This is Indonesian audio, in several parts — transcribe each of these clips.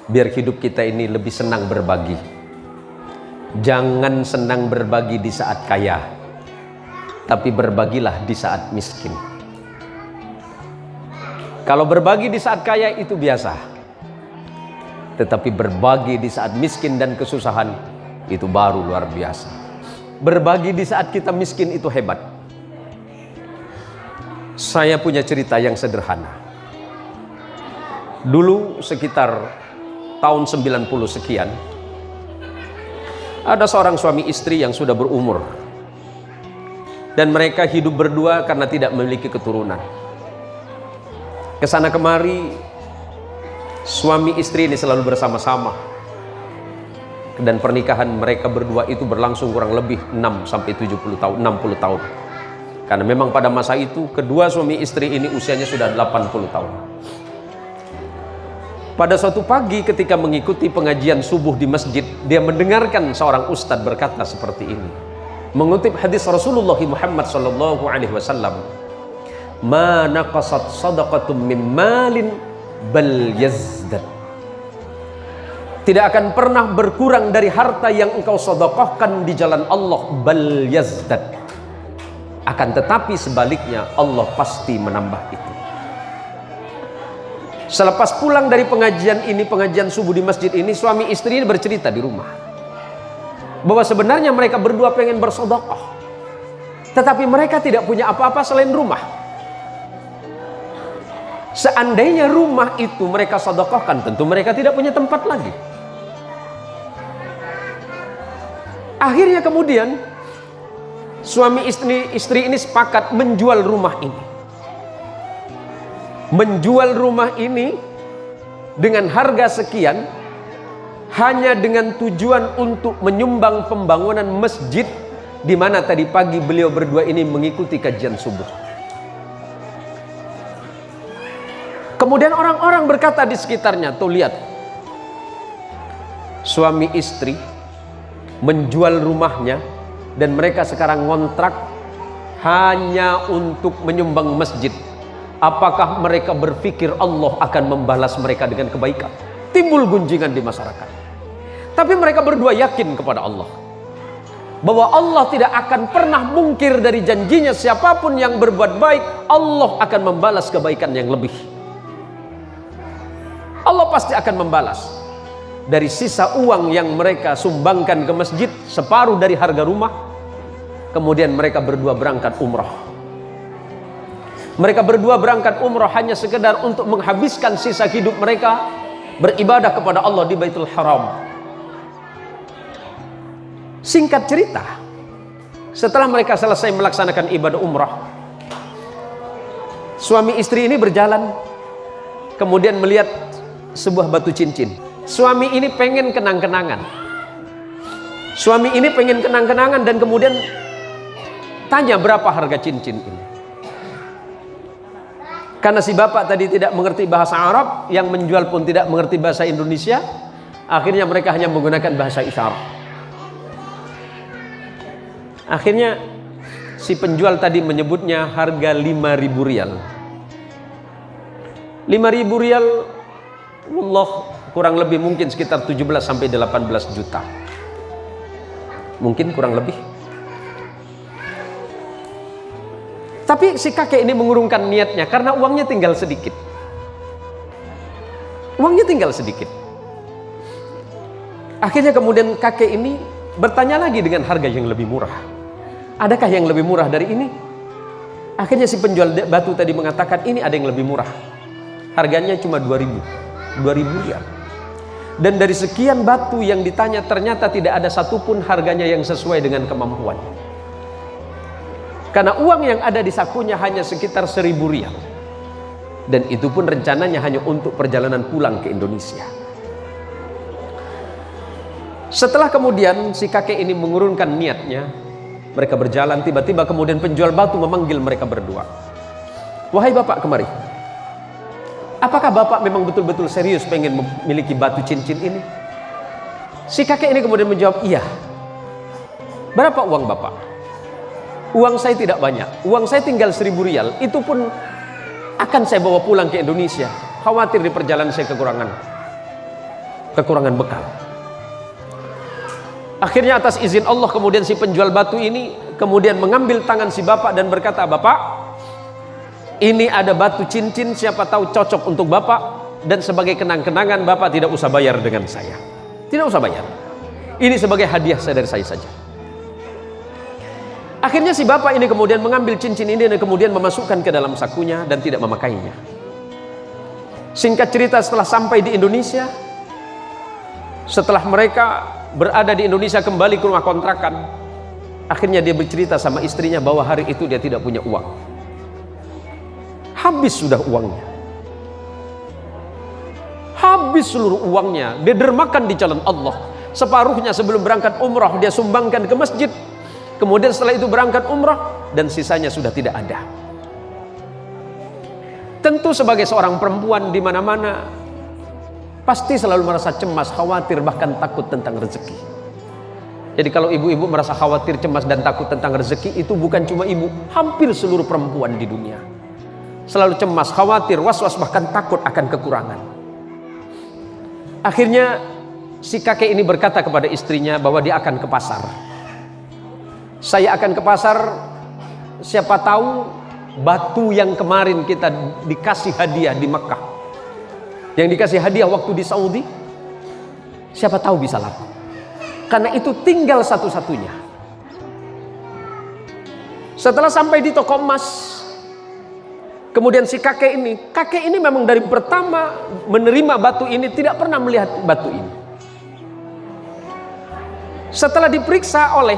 biar hidup kita ini lebih senang berbagi. Jangan senang berbagi di saat kaya, tapi berbagilah di saat miskin. Kalau berbagi di saat kaya itu biasa, tetapi berbagi di saat miskin dan kesusahan itu baru luar biasa. Berbagi di saat kita miskin itu hebat. Saya punya cerita yang sederhana. Dulu sekitar tahun 90 sekian, ada seorang suami istri yang sudah berumur, dan mereka hidup berdua karena tidak memiliki keturunan. Kesana kemari suami istri ini selalu bersama-sama, dan pernikahan mereka berdua itu berlangsung kurang lebih 6-70 tahun, 60 tahun. Karena memang pada masa itu kedua suami istri ini usianya sudah 80 tahun. Pada suatu pagi ketika mengikuti pengajian subuh di masjid, dia mendengarkan seorang ustadz berkata seperti ini, mengutip hadis Rasulullah Muhammad sallallahu alaihi wasallam, "Ma naqasat shadaqatum min malin bal yazdad." Tidak akan pernah berkurang dari harta yang engkau sedekahkan di jalan Allah, bal yazdad. Akan tetapi sebaliknya Allah pasti menambah itu. Selepas pulang dari pengajian ini, pengajian subuh di masjid ini, suami istri ini bercerita di rumah bahwa sebenarnya mereka berdua pengen bersedekah, tetapi mereka tidak punya apa-apa selain rumah. Seandainya rumah itu mereka sedekahkan, tentu mereka tidak punya tempat lagi. Akhirnya kemudian suami istri ini sepakat menjual rumah ini. Menjual rumah ini dengan harga sekian, hanya dengan tujuan untuk menyumbang pembangunan masjid di mana tadi pagi beliau berdua ini mengikuti kajian subuh. Kemudian orang-orang berkata di sekitarnya, tuh lihat, suami istri menjual rumahnya dan mereka sekarang ngontrak hanya untuk menyumbang masjid. Apakah mereka berpikir Allah akan membalas mereka dengan kebaikan? Timbul gunjingan di masyarakat. Tapi mereka berdua yakin kepada Allah bahwa Allah tidak akan pernah mungkir dari janjinya. Siapapun yang berbuat baik, Allah akan membalas kebaikan yang lebih. Allah pasti akan membalas. Dari sisa uang yang mereka sumbangkan ke masjid, separuh dari harga rumah, kemudian mereka berdua berangkat umrah. Mereka berdua berangkat umrah hanya sekedar untuk menghabiskan sisa hidup mereka beribadah kepada Allah di Baitul Haram. Singkat cerita, setelah mereka selesai melaksanakan ibadah umrah, suami istri ini berjalan, kemudian melihat sebuah batu cincin. Suami ini pengen kenang-kenangan. Suami ini pengen kenang-kenangan dan kemudian tanya berapa harga cincin ini. Karena si bapak tadi tidak mengerti bahasa Arab, yang menjual pun tidak mengerti bahasa Indonesia, akhirnya mereka hanya menggunakan bahasa isyarat. Akhirnya si penjual tadi menyebutnya harga 5.000 rial. 5.000 rial, Allah, kurang lebih mungkin sekitar 17-18 juta. Mungkin kurang lebih. Tapi si kakek ini mengurungkan niatnya karena uangnya tinggal sedikit. Uangnya tinggal sedikit. Akhirnya kemudian kakek ini bertanya lagi dengan harga yang lebih murah. Adakah yang lebih murah dari ini? Akhirnya si penjual batu tadi mengatakan ini ada yang lebih murah. Harganya cuma 2.000 rial. Dan dari sekian batu yang ditanya ternyata tidak ada satupun harganya yang sesuai dengan kemampuan. Karena uang yang ada di sakunya hanya sekitar 1.000 rial. Dan itu pun rencananya hanya untuk perjalanan pulang ke Indonesia. Setelah kemudian si kakek ini mengurungkan niatnya, mereka berjalan, tiba-tiba kemudian penjual batu memanggil mereka berdua. Wahai bapak, kemari. Apakah bapak memang betul-betul serius pengen memiliki batu cincin ini? Si kakek ini kemudian menjawab, iya. Berapa uang bapak? Uang saya tidak banyak, uang saya tinggal 1.000 rial. Itu pun akan saya bawa pulang ke Indonesia. Khawatir di perjalanan saya kekurangan. kekurangan bekal. Akhirnya atas izin Allah kemudian si penjual batu ini kemudian mengambil tangan si bapak dan berkata, "Bapak, ini ada batu cincin, siapa tahu cocok untuk bapak, dan sebagai kenang-kenangan bapak tidak usah bayar dengan saya. Tidak usah bayar. Ini sebagai hadiah saya dari saya saja." Akhirnya si bapak ini kemudian mengambil cincin ini dan kemudian memasukkan ke dalam sakunya dan tidak memakainya. Singkat cerita, setelah sampai di Indonesia, setelah mereka berada di Indonesia kembali ke rumah kontrakan, akhirnya dia bercerita sama istrinya bahwa hari itu dia tidak punya uang. Habis sudah uangnya. Habis seluruh uangnya, dia dermakan di jalan Allah. Separuhnya sebelum berangkat umrah dia sumbangkan ke masjid. Kemudian setelah itu berangkat umrah dan sisanya sudah tidak ada. Tentu sebagai seorang perempuan di mana-mana pasti selalu merasa cemas, khawatir, bahkan takut tentang rezeki. Jadi kalau ibu-ibu merasa khawatir, cemas dan takut tentang rezeki, itu bukan cuma ibu, hampir seluruh perempuan di dunia selalu cemas, khawatir, was-was, bahkan takut akan kekurangan. Akhirnya si kakek ini berkata kepada istrinya bahwa dia akan ke pasar. "Saya akan ke pasar, siapa tahu batu yang kemarin kita dikasih hadiah di Mekah, yang dikasih hadiah waktu di Saudi, siapa tahu bisa laku. Karena itu tinggal satu-satunya." Setelah sampai di toko emas, kemudian si kakek ini memang dari pertama menerima batu ini tidak pernah melihat batu ini. Setelah diperiksa oleh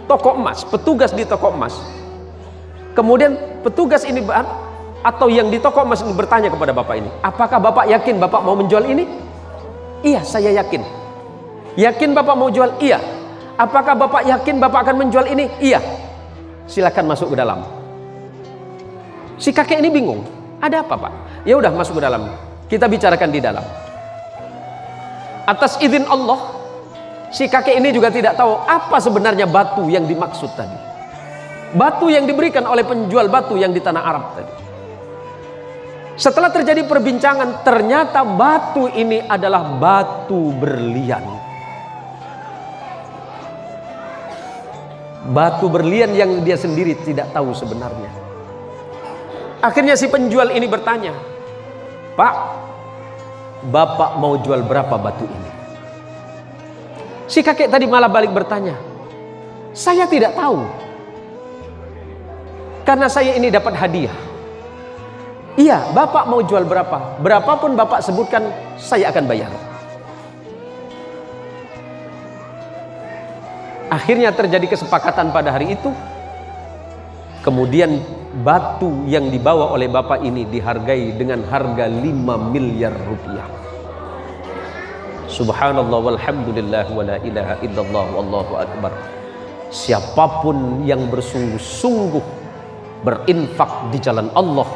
toko emas, petugas di toko emas, kemudian petugas ini atau yang di toko emas ini bertanya kepada bapak ini, "Apakah bapak yakin bapak mau menjual ini?" "Iya, saya yakin." "Yakin bapak mau jual?" "Iya." "Apakah bapak yakin bapak akan menjual ini?" "Iya." "Silakan masuk ke dalam." Si kakek ini bingung, "Ada apa, Pak?" "Ya udah, masuk ke dalam, kita bicarakan di dalam." Atas izin Allah, si kakek ini juga tidak tahu apa sebenarnya batu yang dimaksud tadi. Batu yang diberikan oleh penjual batu yang di tanah Arab tadi. Setelah terjadi perbincangan, ternyata batu ini adalah batu berlian. Batu berlian yang dia sendiri tidak tahu sebenarnya. Akhirnya si penjual ini bertanya, "Pak, bapak mau jual berapa batu ini?" Si kakek tadi malah balik bertanya, "Saya tidak tahu. Karena saya ini dapat hadiah." "Iya, bapak mau jual berapa? Berapapun bapak sebutkan, saya akan bayar." Akhirnya terjadi kesepakatan pada hari itu. Kemudian batu yang dibawa oleh bapak ini dihargai dengan harga 5 miliar rupiah. Subhanallah walhamdulillah wa la ilaha illallah wallahu akbar. Siapapun yang bersungguh-sungguh berinfak di jalan Allah,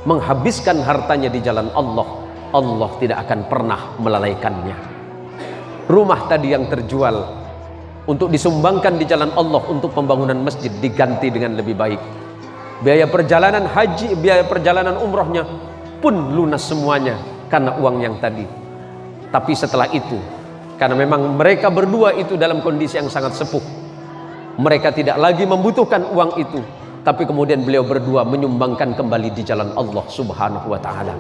menghabiskan hartanya di jalan Allah, Allah tidak akan pernah melalaikannya. Rumah tadi yang terjual untuk disumbangkan di jalan Allah untuk pembangunan masjid diganti dengan lebih baik. Biaya perjalanan haji, biaya perjalanan umrohnya pun lunas semuanya karena uang yang tadi. Tapi setelah itu, karena memang mereka berdua itu dalam kondisi yang sangat sepuh, mereka tidak lagi membutuhkan uang itu, tapi kemudian beliau berdua menyumbangkan kembali di jalan Allah Subhanahu wa ta'ala.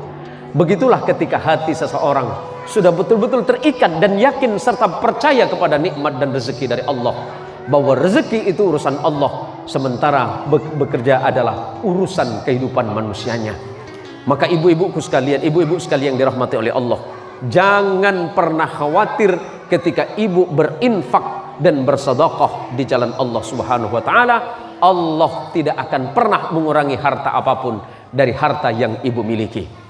Begitulah ketika hati seseorang sudah betul-betul terikat dan yakin serta percaya kepada nikmat dan rezeki dari Allah, bahwa rezeki itu urusan Allah, sementara bekerja adalah urusan kehidupan manusianya. Maka ibu-ibuku sekalian, ibu-ibu sekalian yang dirahmati oleh Allah, jangan pernah khawatir ketika ibu berinfak dan bersedekah di jalan Allah Subhanahu wa ta'ala. Allah tidak akan pernah mengurangi harta apapun dari harta yang ibu miliki.